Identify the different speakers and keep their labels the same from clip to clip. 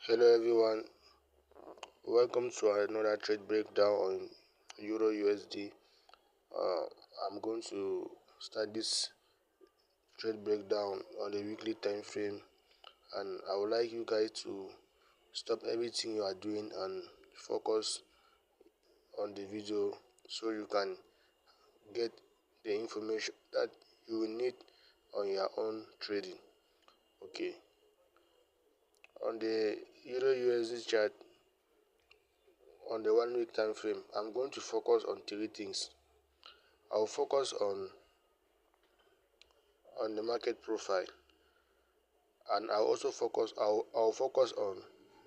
Speaker 1: Hello everyone, welcome to another trade breakdown on EURUSD. I'm going to start this trade breakdown on the weekly time frame, and I would like you guys to stop everything you are doing and focus on the video so you can get the information that you will need on your own trading. Okay, on the EURUSD chart on the 1 week time frame, I'm going to focus on three things. I'll focus on the market profile, and I'll focus on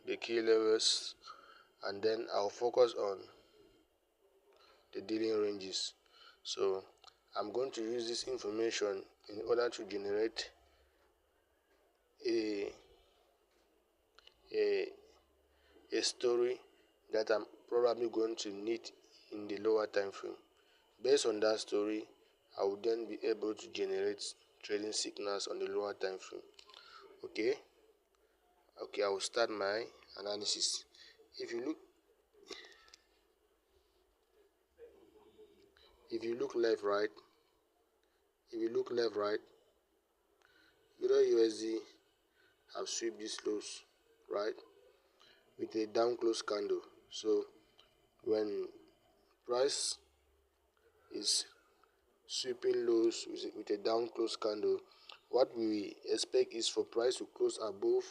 Speaker 1: the key levels, and then I'll focus on the dealing ranges. So I'm going to use this information in order to generate a a, a story that I'm probably going to need in the lower time frame. Based on that story, I will then be able to generate trading signals on the lower time frame. Okay, I will start my analysis. If you look if you look left right, EURUSD have swept these lows, right, with a down close candle. So when price is sweeping lows with a down close candle, what we expect is for price to close above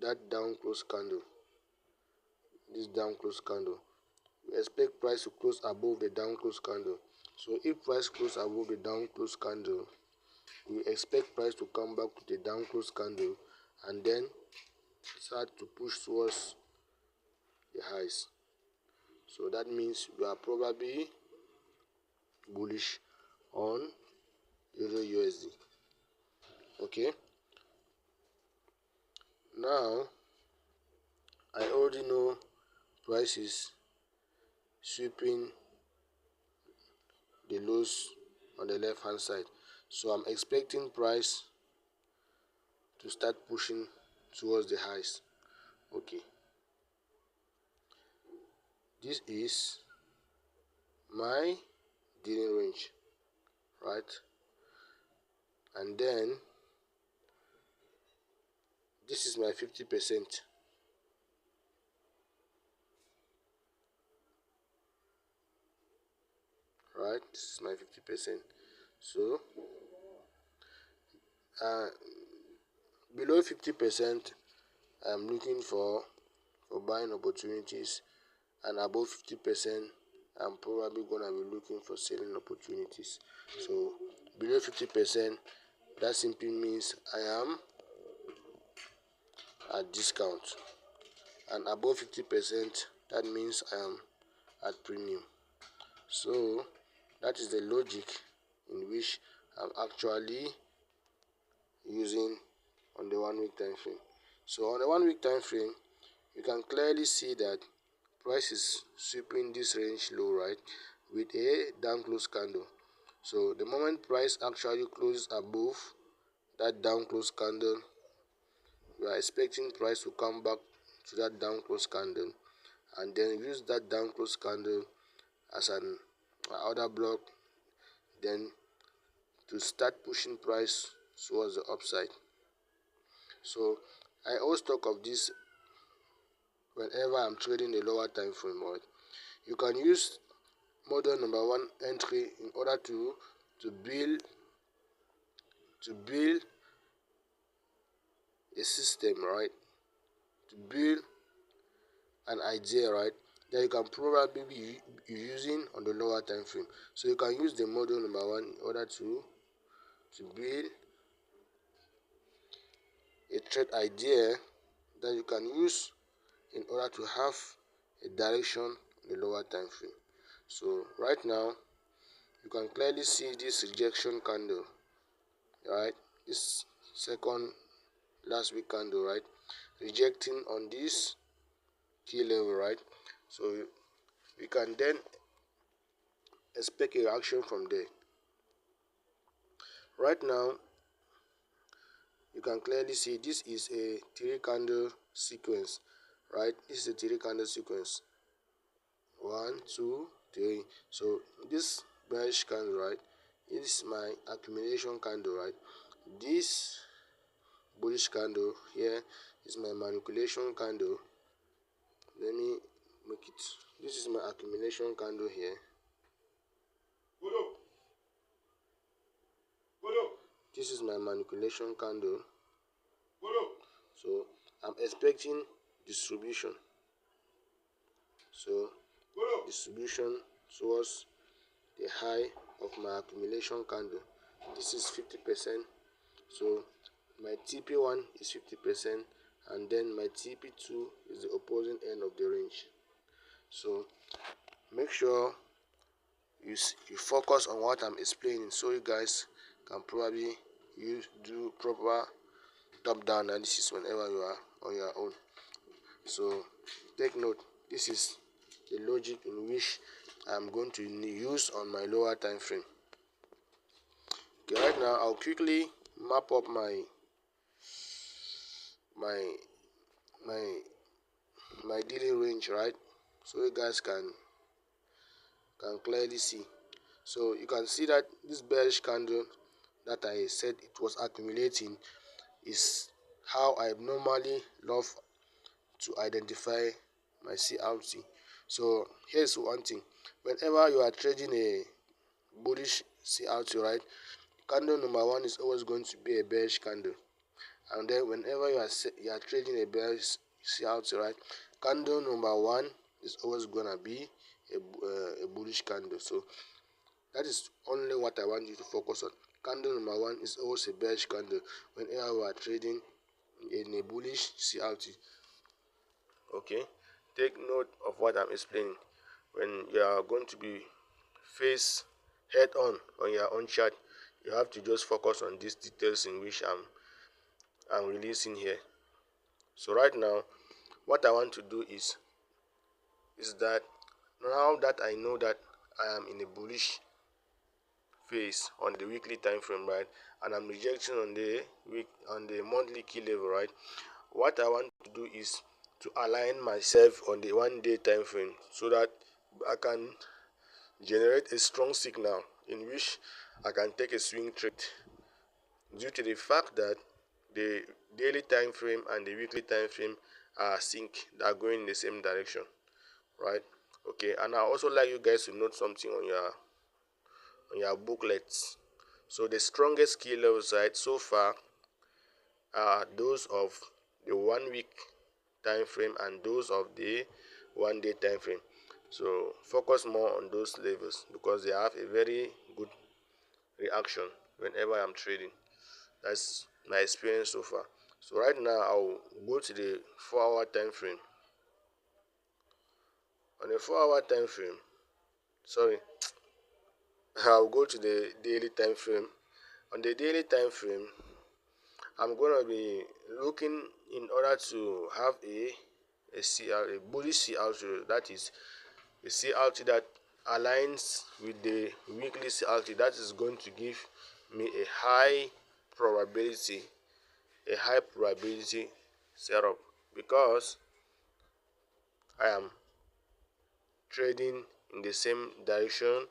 Speaker 1: that down close candle. This down close candle, we expect price to close above the down close candle. So if price close above the down close candle, we expect price to come back to the down close candle and then start to push towards the highs. So that means we are probably bullish on EURUSD. Okay, now I already know price is sweeping the lows on the left hand side, so I'm expecting price to start pushing towards the highs. Okay, this is my dealing range, right? And then this is my 50%. Right, this is my 50%. So below 50%, I'm looking for buying opportunities, and above 50%, I'm probably gonna be looking for selling opportunities. So below 50%, that simply means I am at discount, and above 50%, that means I am at premium. So that is the logic in which I'm actually using on the 1 week time frame. So on the 1 week time frame, you can clearly see that price is sweeping this range low, right, with a down close candle. So the moment price actually closes above that down close candle, we are expecting price to come back to that down close candle and then use that down close candle as an order block, then to start pushing price towards the upside. So I always talk of this whenever I'm trading the lower time frame. Right? You can use model number one entry in order to build a system, right? To build an idea, right, that you can probably be using on the lower time frame. So you can use the model number one in order to build a trade idea that you can use in order to have a direction on the lower time frame. So right now you can clearly see this rejection candle, right? This second last week candle, right, rejecting on this key level, right? So we can then expect a reaction from there. Right now you can clearly see this is a 3 candle sequence, right? This is a 3 candle sequence. 1, 2, 3. So this bearish candle, right? It is my accumulation candle, right? This bullish candle here is my manipulation candle. Let me make it. This is my accumulation candle here. This is my manipulation candle. So I'm expecting distribution. So distribution towards the high of my accumulation candle. This is 50%. So my TP1 is 50%, and then my TP2 is the opposing end of the range. So make sure you focus on what I'm explaining, so you guys can probably do proper top-down analysis whenever you are on your own. So take note, this is the logic in which I'm going to use on my lower time frame. Okay, right now I'll quickly map up my daily range, right? So you guys can clearly see. So you can see that this bearish candle that I said it was accumulating is how I normally love to identify my CRT. So here's one thing: whenever you are trading a bullish CRT, right, candle number 1 is always going to be a bearish candle. And then whenever you are trading a bearish CRT, right, candle number 1 is always gonna be a bullish candle. So that is only what I want you to focus on. Candle number 1 is always a bearish candle whenever we are trading in a bullish CRT. Okay, take note of what I'm explaining. When you are going to be face head on your own chart, you have to just focus on these details in which I'm releasing here. So right now, what I want to do is that now that I know that I am in a bullish phase on the weekly time frame, right, and I'm rejecting on the monthly key level, right, what I want to do is to align myself on the 1-day time frame so that I can generate a strong signal in which I can take a swing trade, due to the fact that the daily time frame and the weekly time frame are sync, they are going in the same direction, right? Okay, and I also like you guys to note something on your booklets. So the strongest key levels, right, so far are those of the 1 week time frame and those of the 1-day time frame. So focus more on those levels because they have a very good reaction whenever I'm trading. That's my experience so far. So right now I'll go to the 4-hour time frame. On the 4-hour time frame, I'll go to the daily time frame. On the daily time frame, I'm gonna be looking, in order to have a bullish CRT, that is a CRT that aligns with the weekly CRT, that is going to give me a high probability setup, because I am trading in the same direction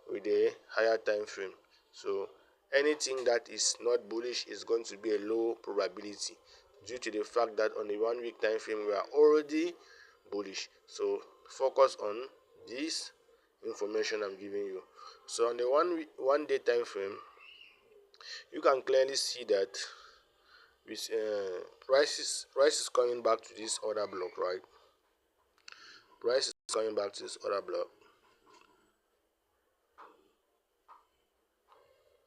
Speaker 1: with a higher time frame. So anything that is not bullish is going to be a low probability, due to the fact that on the 1-week time frame we are already bullish. So focus on this information I'm giving you. So on the 1-day time frame, you can clearly see that with price is coming back to this order block, right? Price is coming back to this order block,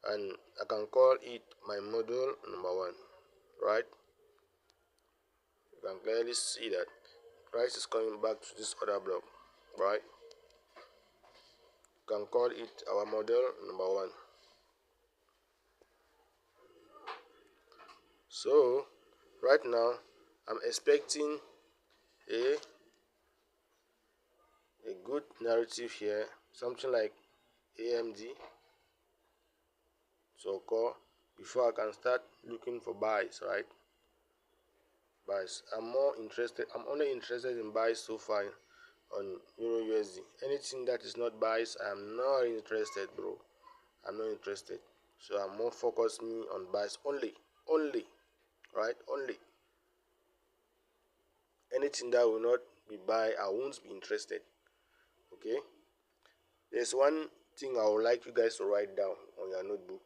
Speaker 1: and I can call it my model number 1, right? You can clearly see that price is coming back to this order block, right? You can call it our model number 1. So right now I'm expecting a good narrative here, something like AMD to occur before I can start looking for buys, right? buys. I'm only interested in buys so far on EURUSD. Anything that is not buys, I'm not interested, bro. I'm not interested. So I'm more focused me on buys only. Only. Right? Only. Anything that will not be buy, I won't be interested. Okay? There's one thing I would like you guys to write down on your notebook.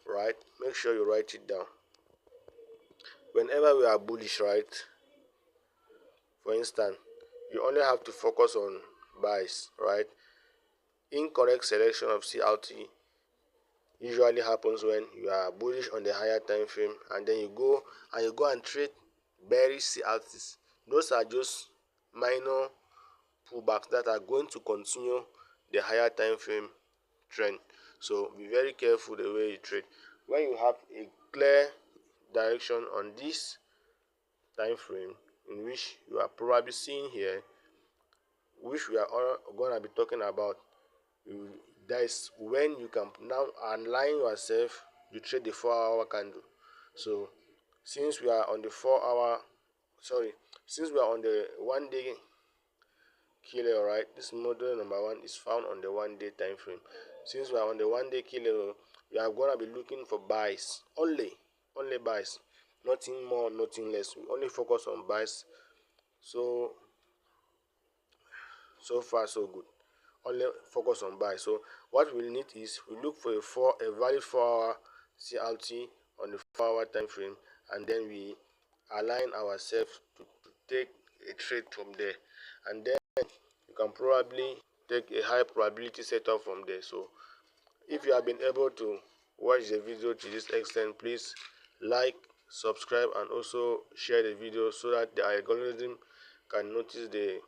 Speaker 1: Right? Make sure you write it down. Whenever we are bullish, right? For instance, you only have to focus on buys, right? Incorrect selection of CRT usually happens when you are bullish on the higher time frame and then you go and trade bearish CRTs. Those are just minor pullbacks that are going to continue the higher time frame trend. So be very careful the way you trade. When you have a clear direction on this time frame in which you are probably seeing here, which we are all going to be talking about, that is when you can now align yourself. You trade the 4-hour candle. So since we are on the 4-hour, since we are on the 1-day killer, right? This model number 1 is found on the 1-day time frame. Since we are on the 1-day killer, we are going to be looking for buys only buys, nothing more, nothing less. We only focus on buys. So far so good. Only focus on buy. So what we need is we look for a valid 4-hour CRT on the 4-hour time frame, and then we align ourselves to take a trade from there, and then you can probably take a high probability setup from there. So if you have been able to watch the video to this extent, please like, subscribe, and also share the video so that the algorithm can notice the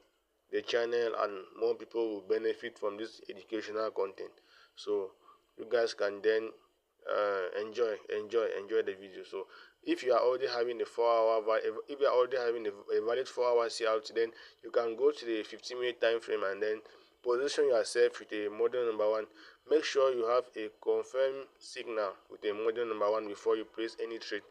Speaker 1: channel and more people will benefit from this educational content. So you guys can then enjoy the video. So if you are already having a 4-hour, if you are already having a valid 4-hour CRT, then you can go to the 15-minute time frame and then position yourself with a model number 1. Make sure you have a confirmed signal with a model number 1 before you place any trade.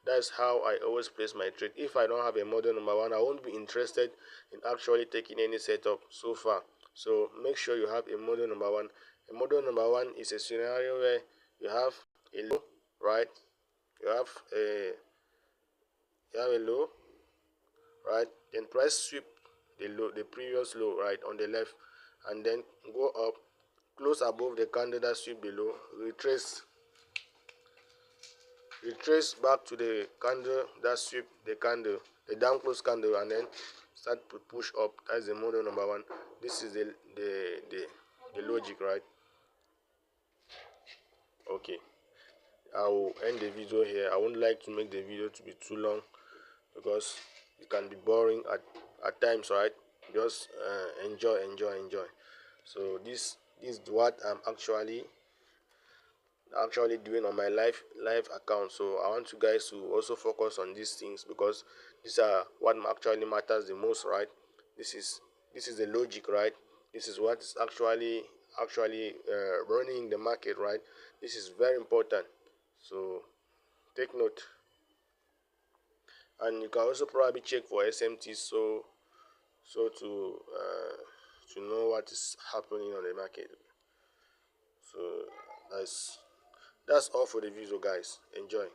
Speaker 1: That's how I always place my trade. If I don't have a model number 1, I won't be interested in actually taking any setup so far. So make sure you have a model number 1. A model number 1 is a scenario where you have a low, right? You have a low, right? Then price sweep the previous low, right, on the left, and then go up, close above the candle that sweep below, retrace back to the candle that sweep the down close candle, and then start to push up. That's the model number 1. This is the logic, right? Okay, I will end the video here. I wouldn't like to make the video to be too long because it can be boring at times, right? Just enjoy. So this is what I'm actually doing on my live account. So I want you guys to also focus on these things because these are what actually matters the most, right? This is the logic, right? This is what is actually running the market, right? This is very important. So take note, and you can also probably check for SMT to know what is happening on the market. So that's all for the video, guys. Enjoy.